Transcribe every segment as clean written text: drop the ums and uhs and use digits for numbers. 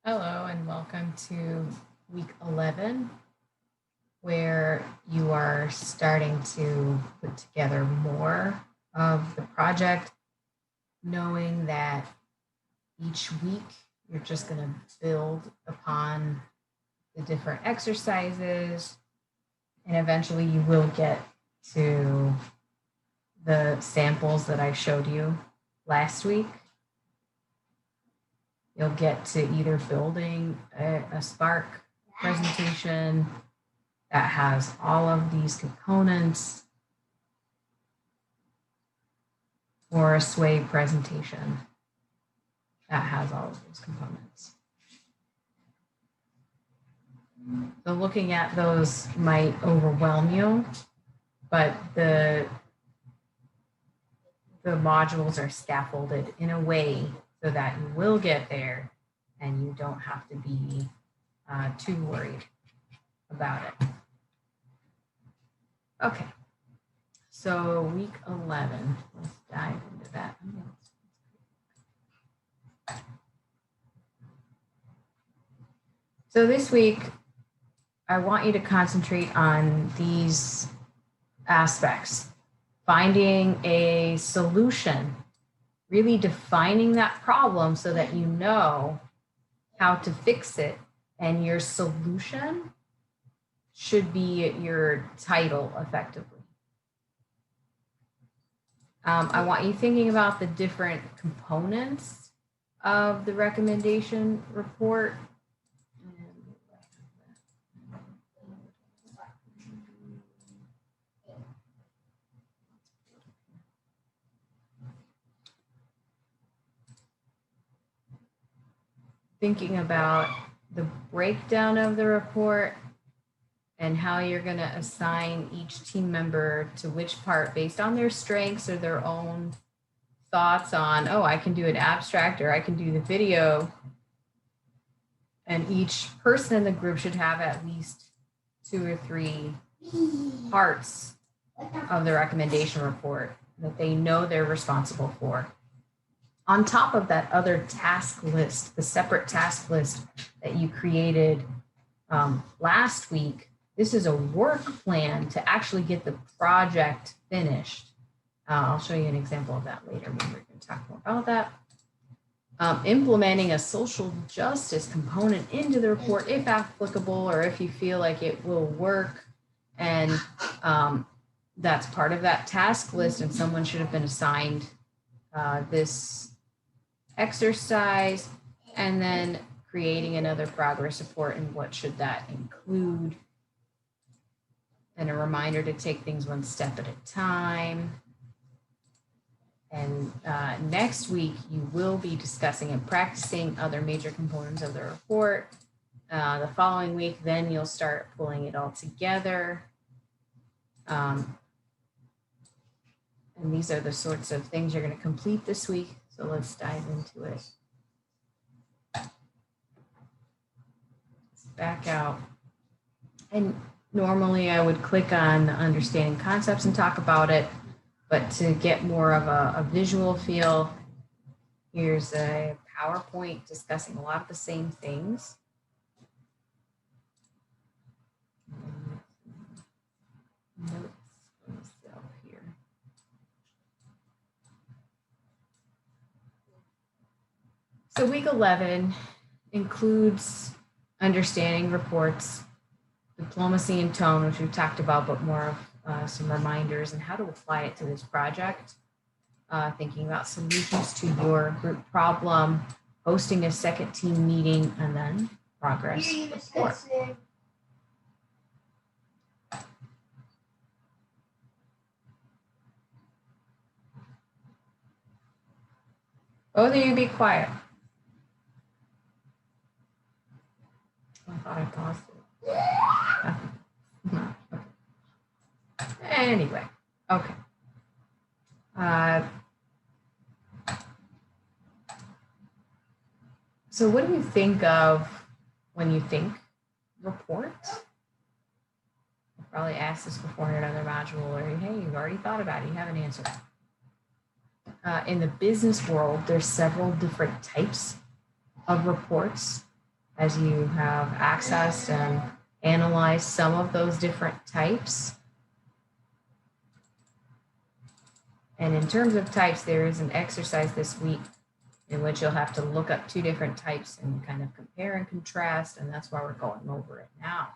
Hello and welcome to week 11, where you are starting to put together more of the project, knowing that each week you're just going to build upon the different exercises, and eventually you will get to the samples that I showed you last week. You'll get to either building a Spark presentation that has all of these components, or a Sway presentation that has all of those components. So looking at those might overwhelm you, but the modules are scaffolded in a way so that you will get there and you don't have to be too worried about it. Okay, so week 11, let's dive into that. So this week, I want you to concentrate on these aspects: finding a solution, really defining that problem so that you know how to fix it, and your solution should be your title effectively. I want you thinking about the different components of the recommendation report. Thinking about the breakdown of the report and how you're going to assign each team member to which part based on their strengths or their own thoughts on, oh, I can do an abstract or I can do the video. And each person in the group should have at least 2 or 3 parts of the recommendation report that they know they're responsible for. On top of that other task list, the separate task list that you created last week, this is a work plan to actually get the project finished. I'll show you an example of that later when we're going to talk more about that. Implementing a social justice component into the report if applicable, or if you feel like it will work. And that's part of that task list, and someone should have been assigned this exercise, and then creating another progress report, and what should that include, and a reminder to take things one step at a time. And next week you will be discussing and practicing other major components of the report. The following week, then you'll start pulling it all together. And these are the sorts of things you're going to complete this week. So let's dive into it. Let's back out. And normally I would click on understanding concepts and talk about it, but to get more of a visual feel, here's a PowerPoint discussing a lot of the same things. Notes. So week 11 includes understanding reports, diplomacy and tone, which we've talked about, but more of some reminders and how to apply it to this project. Thinking about solutions to your group problem, hosting a second team meeting, and then progress report. Both of you be quiet. I thought I paused it. Okay. Anyway, okay. So what do you think of when you think report? I've probably asked this before in another module, or hey, you've already thought about it, you have an answer. In the business world, there's several different types of reports. as you have accessed and analyzed some of those different types. And in terms of types, there is an exercise this week in which you'll have to look up 2 different types and kind of compare and contrast, and that's why we're going over it now.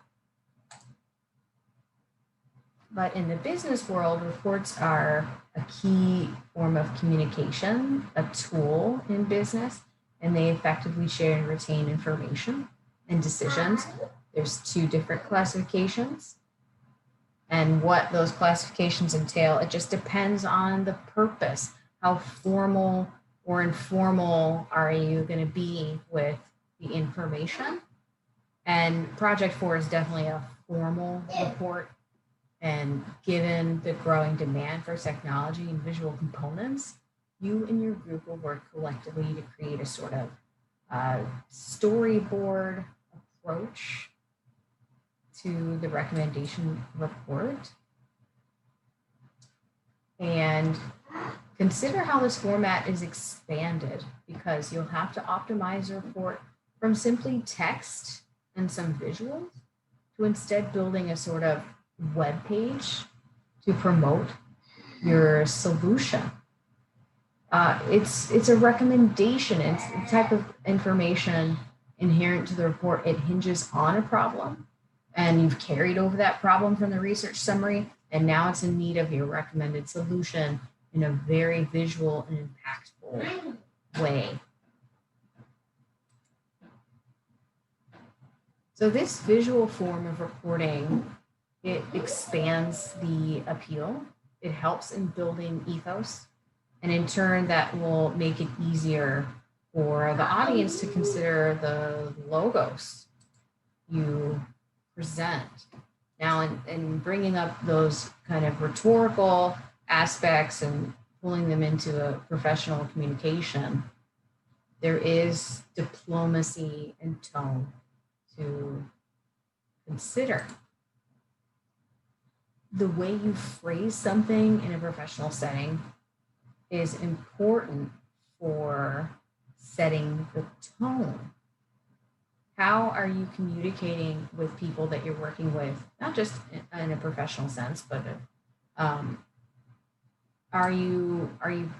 But in the business world, reports are a key form of communication, a tool in business, and they effectively share and retain information and decisions. There's 2 different classifications. And what those classifications entail, it just depends on the purpose. How formal or informal are you going to be with the information? And Project 4 is definitely a formal report. And given the growing demand for technology and visual components, you and your group will work collectively to create a sort of storyboard approach to the recommendation report. And consider how this format is expanded, because you'll have to optimize your report from simply text and some visuals to instead building a sort of web page to promote your solution. It's a recommendation. It's the type of information inherent to the report. It hinges on a problem, and you've carried over that problem from the research summary, and now it's in need of your recommended solution in a very visual and impactful way. So this visual form of reporting, it expands the appeal. It helps in building ethos, and in turn that will make it easier for the audience to consider the logos you present. Now, in bringing up those kind of rhetorical aspects and pulling them into a professional communication, there is diplomacy and tone to consider. The way you phrase something in a professional setting is important for setting the tone. How are you communicating with people that you're working with, not just in a professional sense, but are you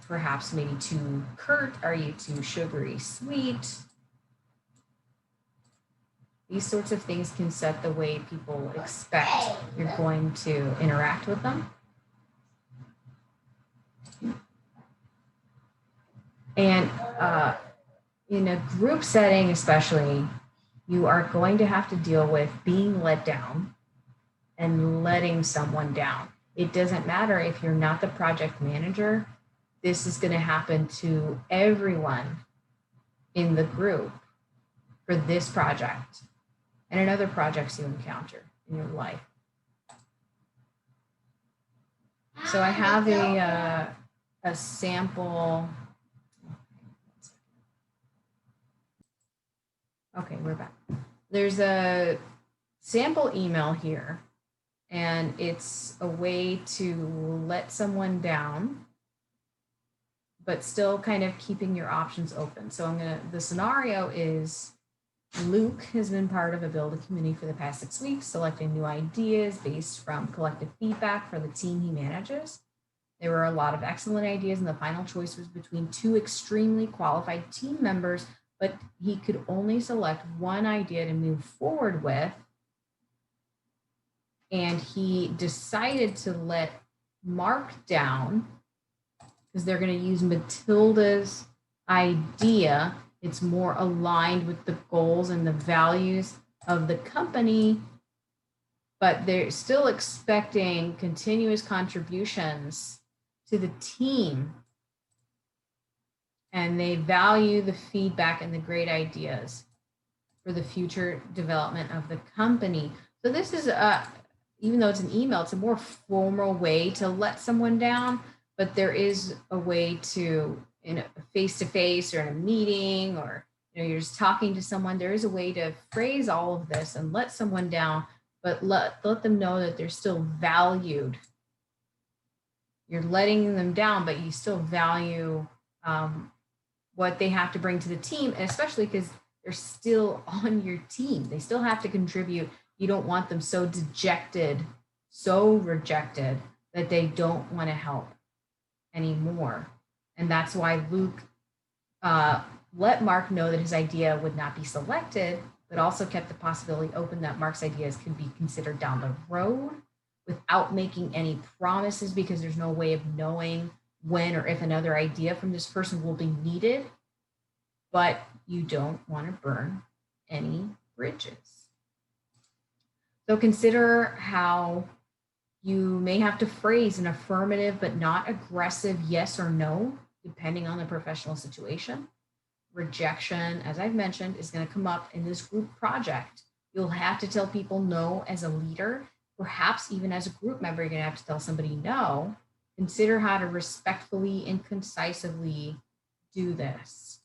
perhaps maybe too curt? Are you too sugary sweet? These sorts of things can set the way people expect you're going to interact with them. And in a group setting especially, you are going to have to deal with being let down and letting someone down. It doesn't matter if you're not the project manager. This is going to happen to everyone in the group for this project and in other projects you encounter in your life. So I have a sample. Okay, we're back. There's a sample email here, and it's a way to let someone down, but still kind of keeping your options open. So the scenario is Luke has been part of a build committee for the past 6 weeks, selecting new ideas based from collective feedback for the team he manages. There were a lot of excellent ideas, and the final choice was between 2 extremely qualified team members, but he could only select one idea to move forward with. And he decided to let Mark down because they're going to use Matilda's idea. It's more aligned with the goals and the values of the company, but they're still expecting continuous contributions to the team. And they value the feedback and the great ideas for the future development of the company. So this is, even though it's an email, it's a more formal way to let someone down, but there is a way to, in a face-to-face or in a meeting, or you're just talking to someone, there is a way to phrase all of this and let someone down, but let them know that they're still valued. You're letting them down, but you still value what they have to bring to the team, and especially because they're still on your team. They still have to contribute. You don't want them so dejected, so rejected that they don't want to help anymore. And that's why Luke let Mark know that his idea would not be selected, but also kept the possibility open that Mark's ideas could be considered down the road without making any promises, because there's no way of knowing when or if another idea from this person will be needed. But you don't want to burn any bridges. So consider how you may have to phrase an affirmative but not aggressive yes or no, depending on the professional situation. Rejection, as I've mentioned, is going to come up in this group project. You'll have to tell people no as a leader. Perhaps even as a group member, you're going to have to tell somebody no. Consider how to respectfully and concisely do this.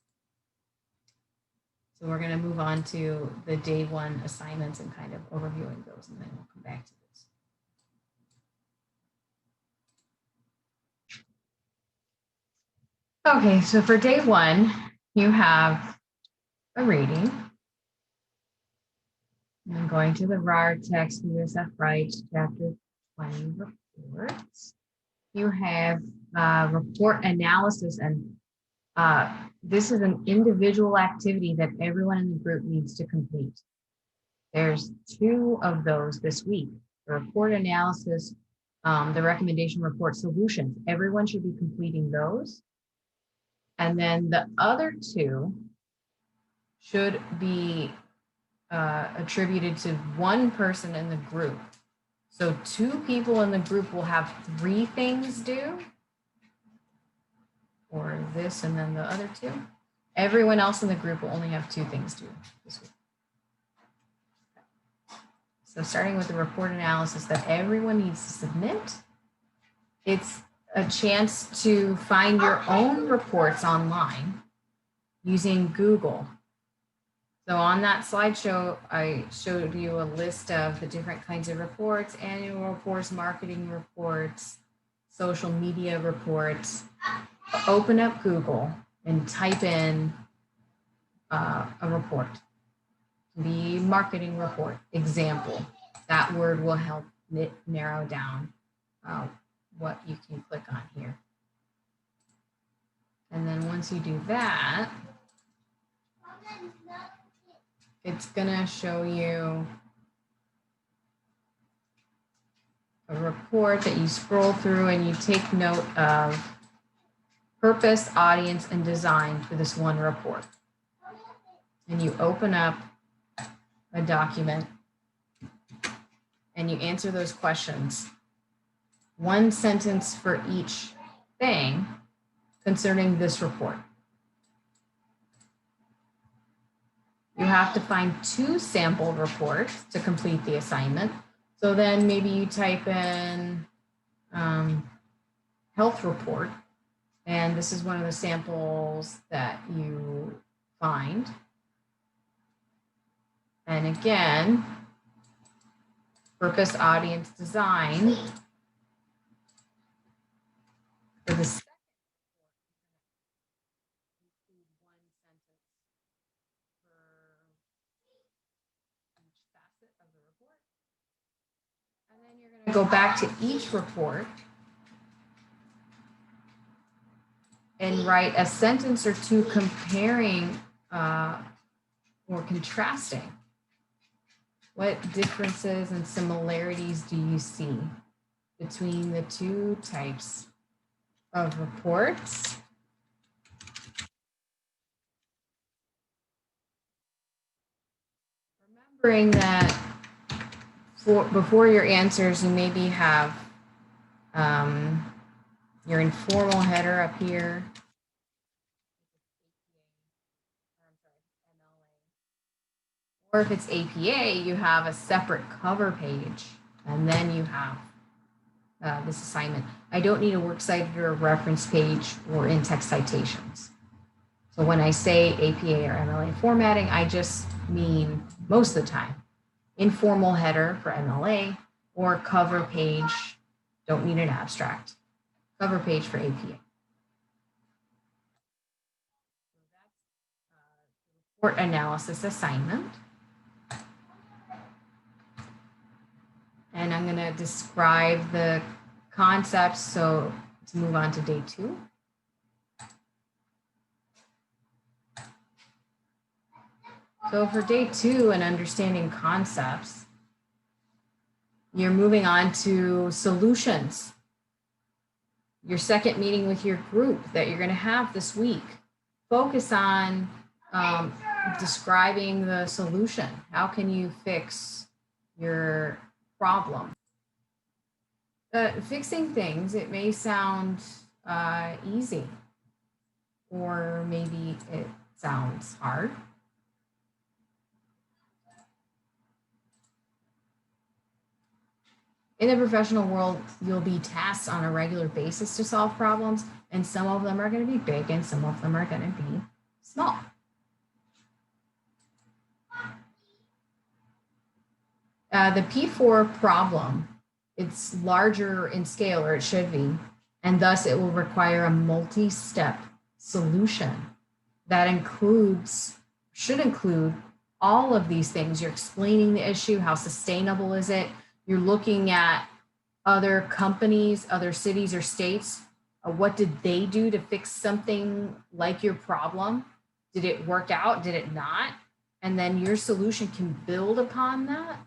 So we're going to move on to the day one assignments and kind of overviewing those, and then we'll come back to this. Okay, so for day one, you have a reading. I'm going to the RAR text, USF Rights, chapter 20 reports. You have report analysis, and this is an individual activity that everyone in the group needs to complete. There's 2 of those this week. The report analysis, the recommendation report solutions. Everyone should be completing those. And then the other 2 should be attributed to one person in the group. So 2 people in the group will have 3 things due, or this and then the other 2. Everyone else in the group will only have 2 things due this week. So starting with the report analysis that everyone needs to submit, it's a chance to find your own reports online using Google. So on that slideshow, I showed you a list of the different kinds of reports: annual reports, marketing reports, social media reports. Open up Google and type in a report. The marketing report example. That word will help narrow down what you can click on here. And then once you do that, it's gonna show you a report that you scroll through, and you take note of purpose, audience, and design for this one report. And you open up a document and you answer those questions. 1 sentence for each thing concerning this report. You have to find 2 sample reports to complete the assignment. So then maybe you type in health report, and this is one of the samples that you find. And again, purpose, audience, design. For the second report, include 1 sentence for each facet of the report. And then you're going to go back to each report and write a sentence or 2 comparing or contrasting. What differences and similarities do you see between the 2 types of reports? Remembering that before your answers, you maybe have your informal header up here. Or if it's APA, you have a separate cover page, and then you have this assignment. I don't need a works cited or a reference page or in-text citations. So when I say APA or MLA formatting, I just mean, most of the time, informal header for MLA or cover page, don't need an abstract, cover page for APA. report analysis assignment. And I'm going to describe the concepts. So let's move on to day 2. So for day 2 and understanding concepts, you're moving on to solutions. Your second meeting with your group that you're going to have this week. Focus on describing the solution. How can you fix your problem? Fixing things, it may sound easy, or maybe it sounds hard. In the professional world, you'll be tasked on a regular basis to solve problems, and some of them are going to be big and some of them are going to be small. The P4 problem, it's larger in scale, or it should be, and thus it will require a multi-step solution that should include all of these things. You're explaining the issue, how sustainable is it? You're looking at other companies, other cities or states. What did they do to fix something like your problem? Did it work out? Did it not? And then your solution can build upon that.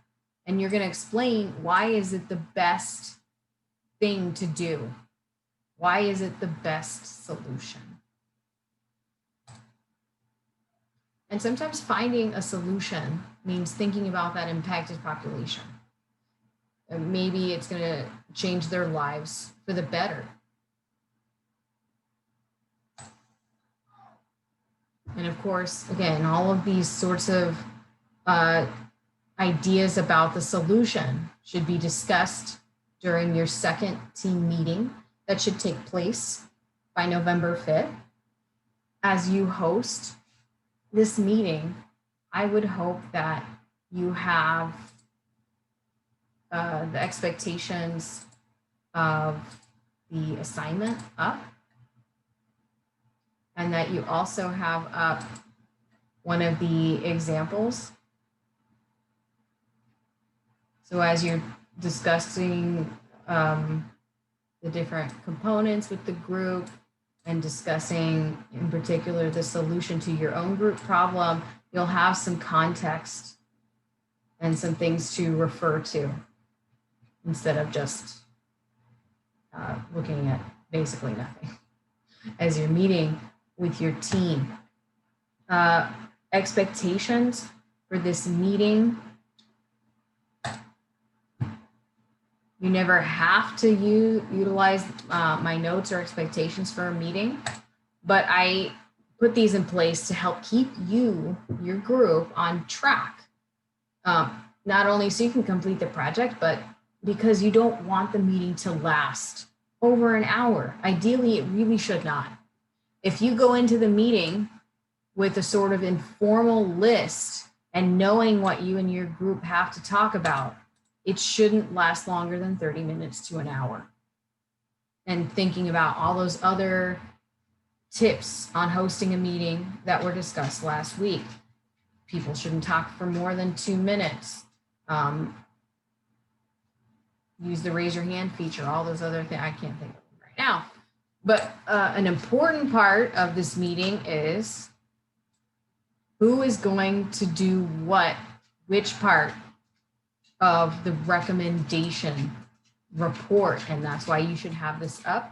And you're going to explain, why is it the best thing to do? Why is it the best solution? And sometimes finding a solution means thinking about that impacted population. Maybe it's going to change their lives for the better. And of course, again, all of these sorts of ideas about the solution should be discussed during your second team meeting that should take place by November 5th. As you host this meeting, I would hope that you have the expectations of the assignment up, and that you also have up one of the examples. So as you're discussing the different components with the group and discussing in particular the solution to your own group problem, you'll have some context and some things to refer to instead of just looking at basically nothing as you're meeting with your team. Expectations for this meeting. You never have to utilize my notes or expectations for a meeting, but I put these in place to help keep you, your group, on track. Not only so you can complete the project, but because you don't want the meeting to last over an hour. Ideally, it really should not. If you go into the meeting with a sort of informal list and knowing what you and your group have to talk about, it shouldn't last longer than 30 minutes to an hour. And thinking about all those other tips on hosting a meeting that were discussed last week. People shouldn't talk for more than 2 minutes. Use the raise your hand feature, all those other things. I can't think of them right now. But an important part of this meeting is who is going to do what, which part of the recommendation report. And that's why you should have this up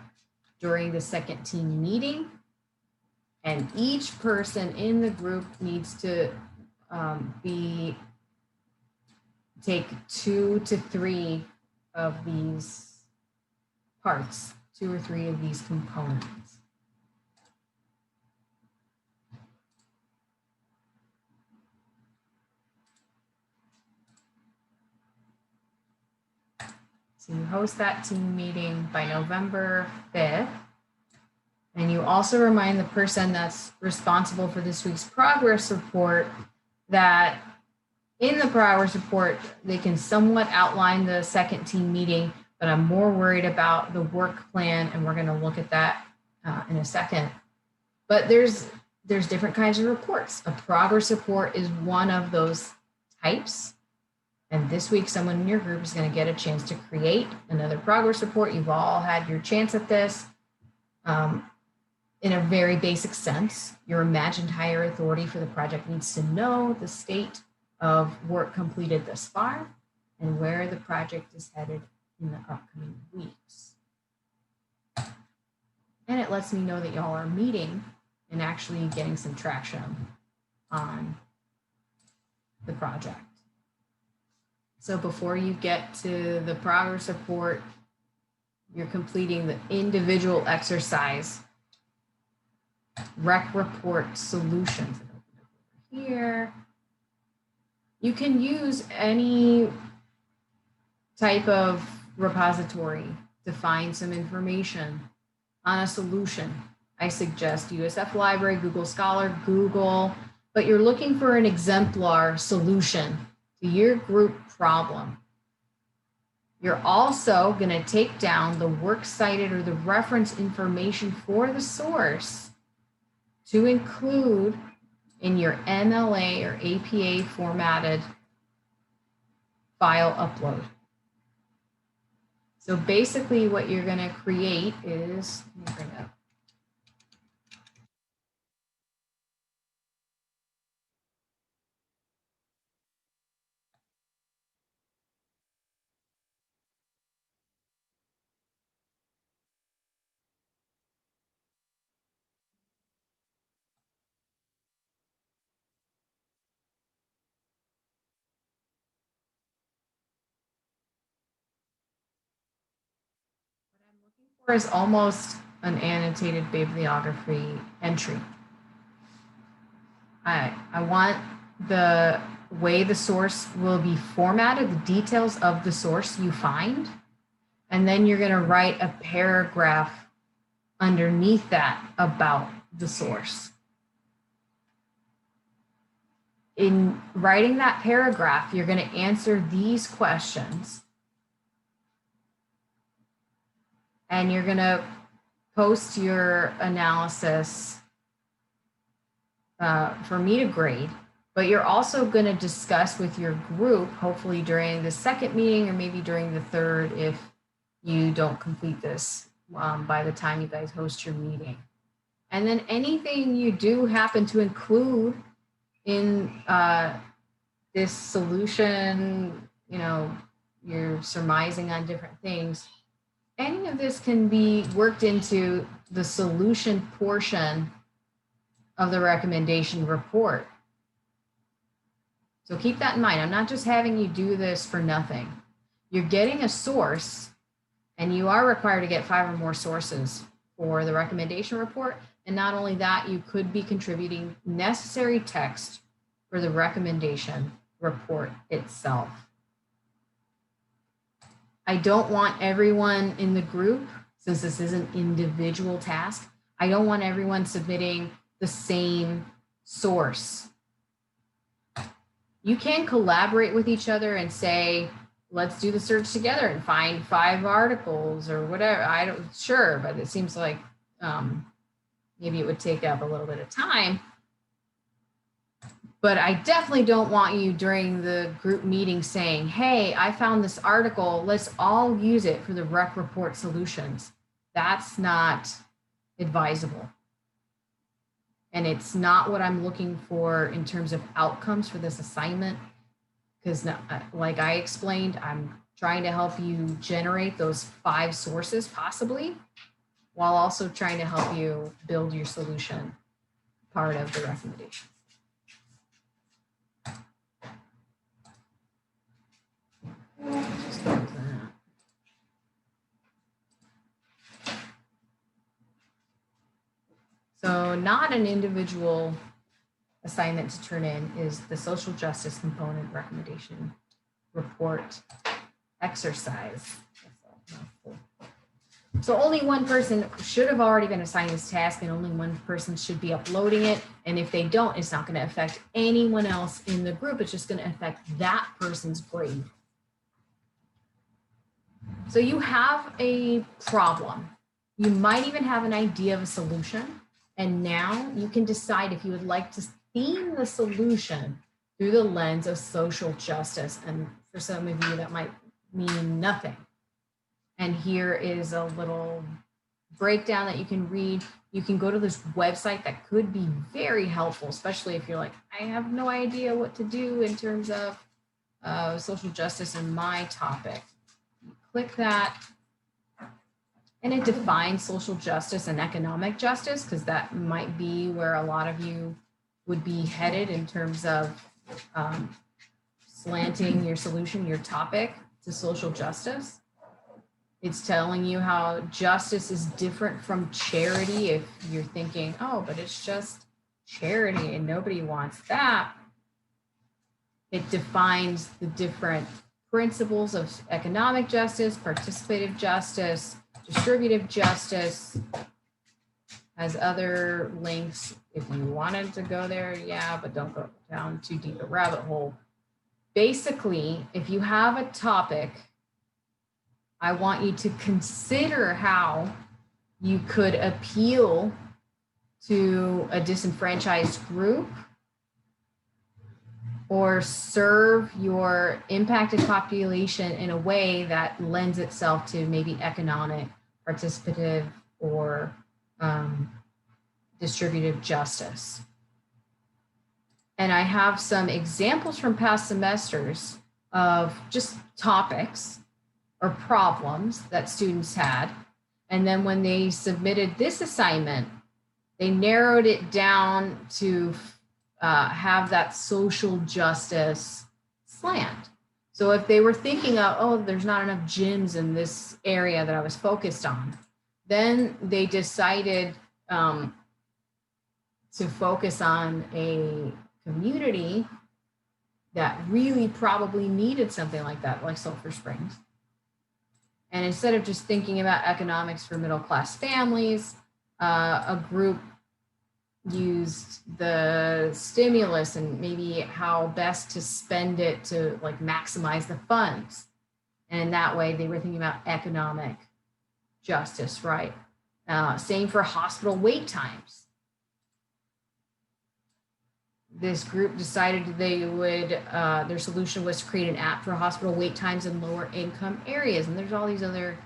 during the second team meeting. And each person in the group needs to take 2 to 3 of these parts, 2 or 3 of these components. So you host that team meeting by November 5th. And you also remind the person that's responsible for this week's progress report that in the progress report, they can somewhat outline the second team meeting, but I'm more worried about the work plan, and we're going to look at that in a second. But there's there's different kinds of reports. A progress report is one of those types. And this week, someone in your group is going to get a chance to create another progress report. You've all had your chance at this. In a very basic sense, your imagined higher authority for the project needs to know the state of work completed thus far and where the project is headed in the upcoming weeks. And it lets me know that y'all are meeting and actually getting some traction on the project. So before you get to the progress report, you're completing the individual exercise rec report solutions. Here, you can use any type of repository to find some information on a solution. I suggest USF Library, Google Scholar, Google, but you're looking for an exemplar solution to your group problem. You're also going to take down the works cited or the reference information for the source to include in your MLA or APA formatted file upload. So basically what you're going to create is, let me bring up. Or is almost an annotated bibliography entry. I want the way the source will be formatted, the details of the source you find, and then you're going to write a paragraph underneath that about the source. In writing that paragraph, you're going to answer these questions. And you're going to post your analysis for me to grade, but you're also going to discuss with your group, hopefully during the second meeting or maybe during the third if you don't complete this by the time you guys host your meeting. And then anything you do happen to include in this solution, you know, you're surmising on different things, any of this can be worked into the solution portion of the recommendation report. So keep that in mind. I'm not just having you do this for nothing. You're getting a source, and you are required to get 5 or more sources for the recommendation report. And not only that, you could be contributing necessary text for the recommendation report itself. I don't want everyone in the group, since this is an individual task, I don't want everyone submitting the same source. You can collaborate with each other and say, let's do the search together and find 5 articles or whatever. I don't, sure, but it seems like maybe it would take up a little bit of time. But I definitely don't want you during the group meeting saying, hey, I found this article, let's all use it for the rec report solutions. That's not advisable. And it's not what I'm looking for in terms of outcomes for this assignment. Because like I explained, I'm trying to help you generate those 5 sources possibly, while also trying to help you build your solution part of the recommendation. So not an individual assignment to turn in is the social justice component recommendation report exercise. So only one person should have already been assigned this task, and only one person should be uploading it. And if they don't, it's not going to affect anyone else in the group. It's just going to affect that person's grade. So you have a problem. You might even have an idea of a solution. And now you can decide if you would like to theme the solution through the lens of social justice. And for some of you, that might mean nothing. And here is a little breakdown that you can read. You can go to this website that could be very helpful, especially if you're like, I have no idea what to do in terms of social justice in my topic. You click that, and it defines social justice and economic justice, because that might be where a lot of you would be headed in terms of slanting your solution, your topic to social justice. It's telling you how justice is different from charity. If you're thinking, oh, but it's just charity and nobody wants that. It defines the different principles of economic justice, participative justice, distributive justice. Has other links if you wanted to go there, yeah, but don't go down too deep a rabbit hole. Basically, if you have a topic, I want you to consider how you could appeal to a disenfranchised group or serve your impacted population in a way that lends itself to maybe economic, participative, or distributive justice. And I have some examples from past semesters of just topics or problems that students had. And then when they submitted this assignment, they narrowed it down to have that social justice slant. So if they were thinking of, oh, there's not enough gyms in this area that I was focused on, then they decided to focus on a community that really probably needed something like that, like Sulphur Springs. And instead of just thinking about economics for middle-class families, a group used the stimulus and maybe how best to spend it to like maximize the funds. And that way they were thinking about economic justice, right? Same for hospital wait times. This group decided they would, their solution was to create an app for hospital wait times in lower income areas. And there's all these other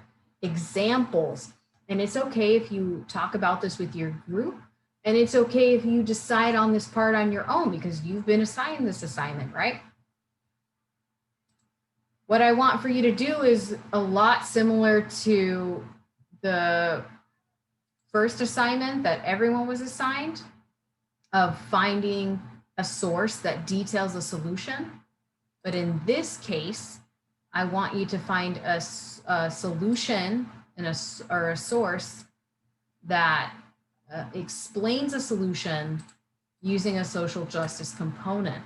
examples. And it's okay if you talk about this with your group. And it's okay if you decide on this part on your own because you've been assigned this assignment, right? What I want for you to do is a lot similar to the first assignment that everyone was assigned, of finding a source that details a solution. But in this case, I want you to find a solution or a source that explains a solution using a social justice component.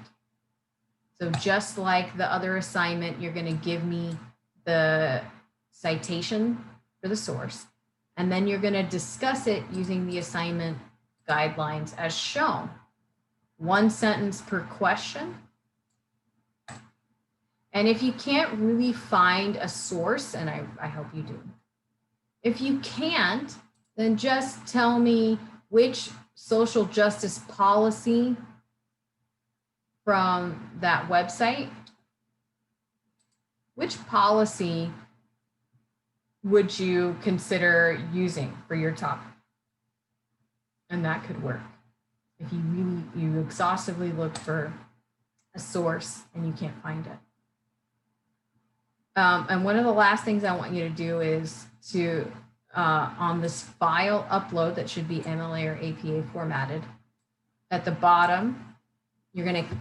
So just like the other assignment, you're going to give me the citation for the source, and then you're going to discuss it using the assignment guidelines as shown. 1 sentence per question. And if you can't really find a source, and I hope you do, if you can't, then just tell me which social justice policy from that website, which policy would you consider using for your topic? And that could work. If you exhaustively look for a source and you can't find it. And one of the last things I want you to do is to, on this file upload that should be MLA or APA formatted, at the bottom, you're going to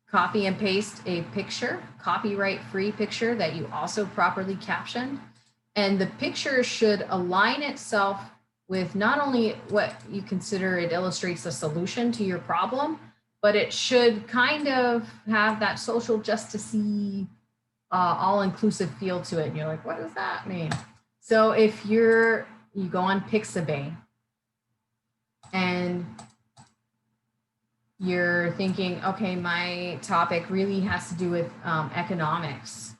copy and paste a picture, copyright-free picture that you also properly captioned. And the picture should align itself with not only what you consider it illustrates the solution to your problem, but it should kind of have that social justice-y, all-inclusive feel to it. And you're like, what does that mean? So if you go on Pixabay and you're thinking, okay, my topic really has to do with economics,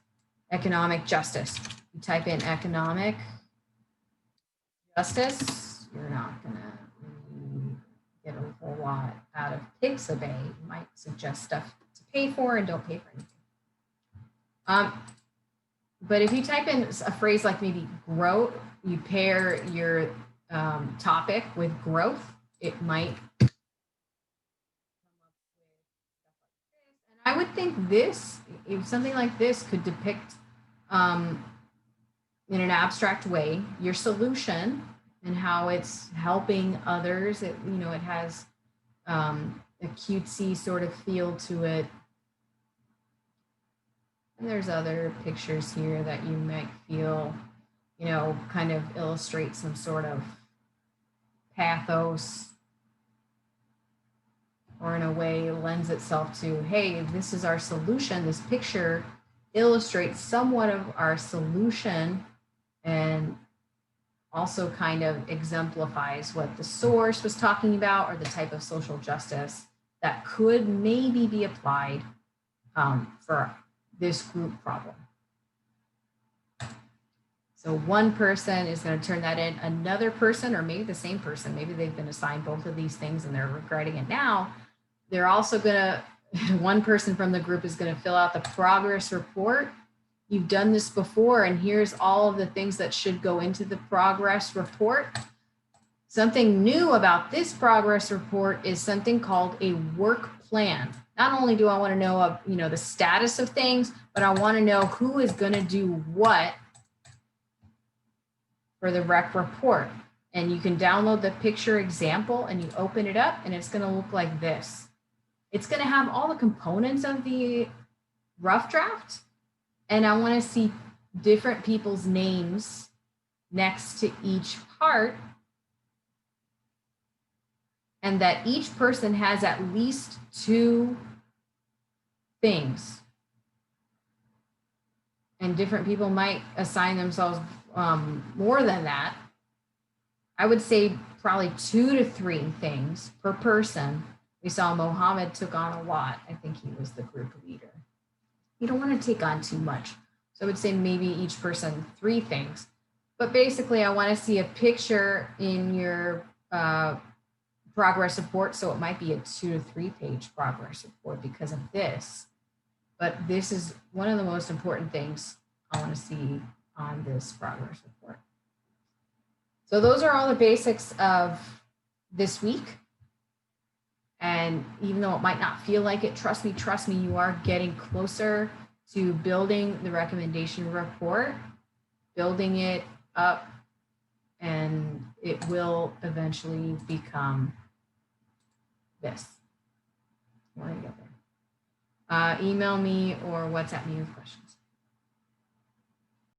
economic justice. You type in economic justice, you're not gonna lot out of Pixabay. You might suggest stuff to pay for and don't pay for anything. But if you type in a phrase like maybe growth, you pair your topic with growth, it might come up with stuff like this. And I would think this, if something like this could depict in an abstract way your solution and how it's helping others. It, you know, it has a cutesy sort of feel to it. And there's other pictures here that you might feel, you know, kind of illustrate some sort of pathos, or in a way lends itself to, hey, this is our solution. This picture illustrates somewhat of our solution and also kind of exemplifies what the source was talking about or the type of social justice that could maybe be applied for this group problem. So one person is going to turn that in, another person, or maybe the same person, maybe they've been assigned both of these things and they're regretting it now. They're also going to, one person from the group is going to fill out the progress report. You've done this before, and here's all of the things that should go into the progress report. Something new about this progress report is something called a work plan. Not only do I want to know, you know, the status of things, but I want to know who is going to do what for the rec report. And you can download the picture example and you open it up and it's going to look like this. It's going to have all the components of the rough draft. And I want to see different people's names next to each part, and that each person has at least 2 things. And different people might assign themselves more than that. I would say probably 2 to 3 things per person. We saw Mohammed took on a lot. I think he was the group leader. You don't want to take on too much. So I would say maybe each person 3 things. But basically, I want to see a picture in your progress report. So it might be a 2 to 3 page progress report because of this. But this is one of the most important things I want to see on this progress report. So those are all the basics of this week. And even though it might not feel like it, trust me, you are getting closer to building the recommendation report, building it up, and it will eventually become this. We're gonna get there. Email me or WhatsApp me with questions.